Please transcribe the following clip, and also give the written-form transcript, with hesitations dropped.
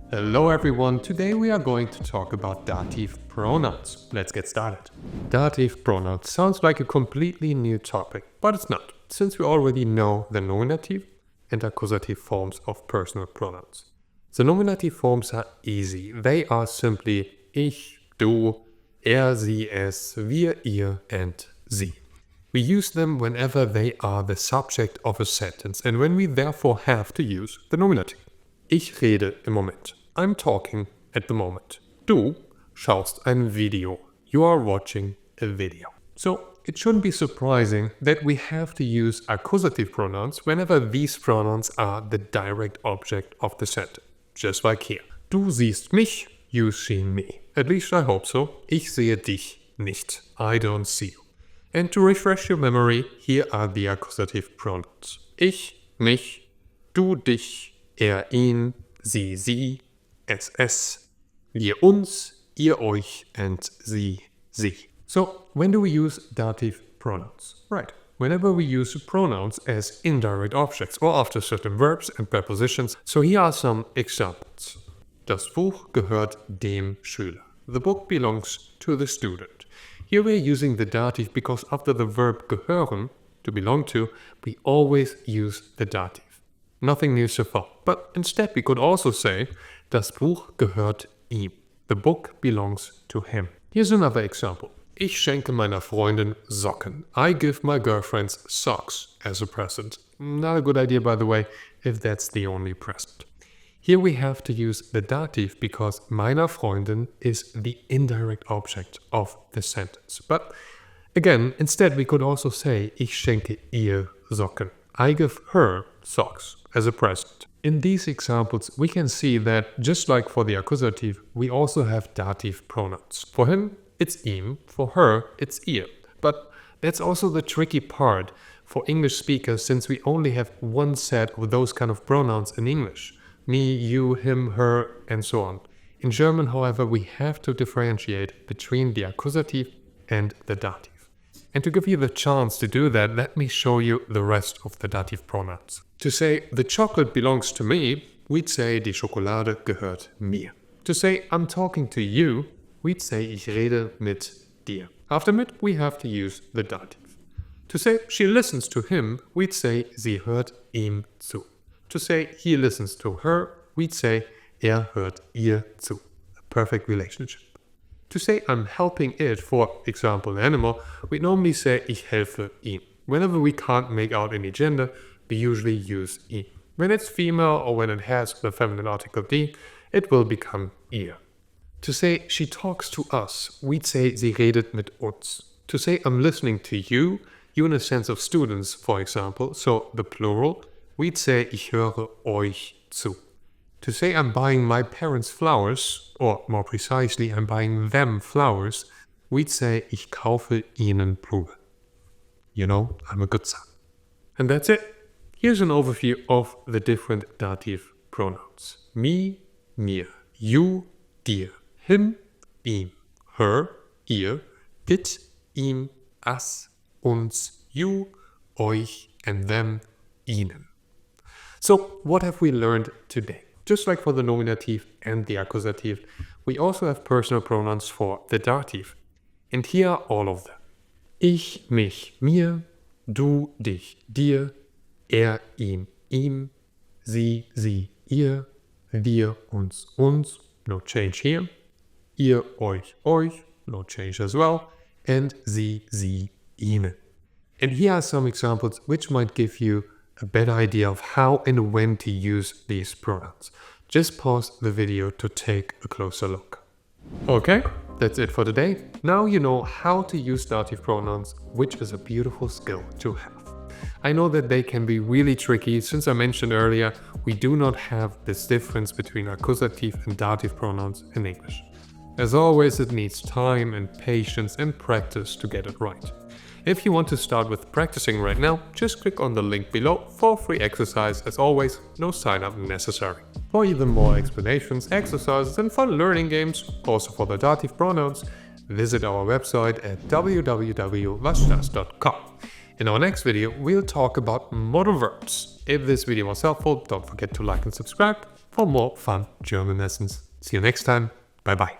Hello everyone, today we are going to talk about dative pronouns. Let's get started. Dative pronouns sounds like a completely new topic, but it's not, since we already know the nominative and accusative forms of personal pronouns. The nominative forms are easy. They are simply ich, du, sie, es, wir, ihr, and sie. We use them whenever they are the subject of a sentence and when we therefore have to use the nominative. Ich rede im Moment. I'm talking at the moment. Du schaust ein Video. You are watching a video. So it shouldn't be surprising that we have to use accusative pronouns whenever these pronouns are the direct object of the sentence. Just like here. Du siehst mich, you see me. At least I hope so. Ich sehe dich nicht. I don't see you. And to refresh your memory, here are the accusative pronouns. Ich, mich, du, dich, ihn, sie, es, wir, uns, ihr, euch, and sie. So, when do we use dative pronouns? Right, whenever we use pronouns as indirect objects or after certain verbs and prepositions. So here are some examples. Das Buch gehört dem Schüler. The book belongs to the student. Here we are using the dative because after the verb gehören, to belong to, we always use the dative. Nothing new so far. But instead we could also say, das Buch gehört ihm. The book belongs to him. Here's another example. Ich schenke meiner Freundin Socken. I give my girlfriend's socks as a present. Not a good idea, by the way, if that's the only present. Here we have to use the dative because meiner Freundin is the indirect object of the sentence. But again, instead we could also say, ich schenke ihr Socken. I give her socks as a present. In these examples, we can see that, just like for the accusative, we also have dative pronouns. For him, it's ihm. For her, it's ihr. But that's also the tricky part for English speakers, since we only have one set of those kind of pronouns in English. Me, you, him, her, and so on. In German, however, we have to differentiate between the accusative and the dative. And to give you the chance to do that, let me show you the rest of the dative pronouns. To say, the chocolate belongs to me, we'd say, die Schokolade gehört mir. To say, I'm talking to you, we'd say, ich rede mit dir. After mit, we have to use the dative. To say, she listens to him, we'd say, sie hört ihm zu. To say, he listens to her, we'd say, hört ihr zu. A perfect relationship. To say, I'm helping it, for example, an animal, we normally say, ich helfe ihm. Whenever we can't make out any gender, we usually use ihm. When it's female or when it has the feminine article die, it will become ihr. To say, she talks to us, we'd say, sie redet mit uns. To say, I'm listening to you in a sense of students, for example, so the plural, we'd say, ich höre euch zu. To say I'm buying my parents flowers, or more precisely, I'm buying them flowers, we'd say, ich kaufe ihnen Blumen. You know, I'm a good son. And that's it. Here's an overview of the different dative pronouns. Me, mir, you, dir, him, ihm, her, ihr, it, ihm, us, uns, you, euch, and them, ihnen. So, what have we learned today? Just like for the nominative and the accusative, we also have personal pronouns for the dative. And here are all of them. Ich, mich, mir, du, dich, dir, ihm, ihm, sie, ihr, wir, uns, no change here, ihr, euch, no change as well, and sie, ihnen. And here are some examples which might give you a better idea of how and when to use these pronouns. Just pause the video to take a closer look. Okay, that's it for today. Now you know how to use dative pronouns, which is a beautiful skill to have. I know that they can be really tricky. Since I mentioned earlier, we do not have this difference between accusative and dative pronouns in English. As always, it needs time and patience and practice to get it right. If you want to start with practicing right now, just click on the link below for a free exercise. As always, no sign up necessary. For even more explanations, exercises and fun learning games, also for the dative pronouns, visit our website at www.wasdas.com. In our next video, we'll talk about modal verbs. If this video was helpful, don't forget to like and subscribe. for more fun German lessons. See you next time. Bye bye.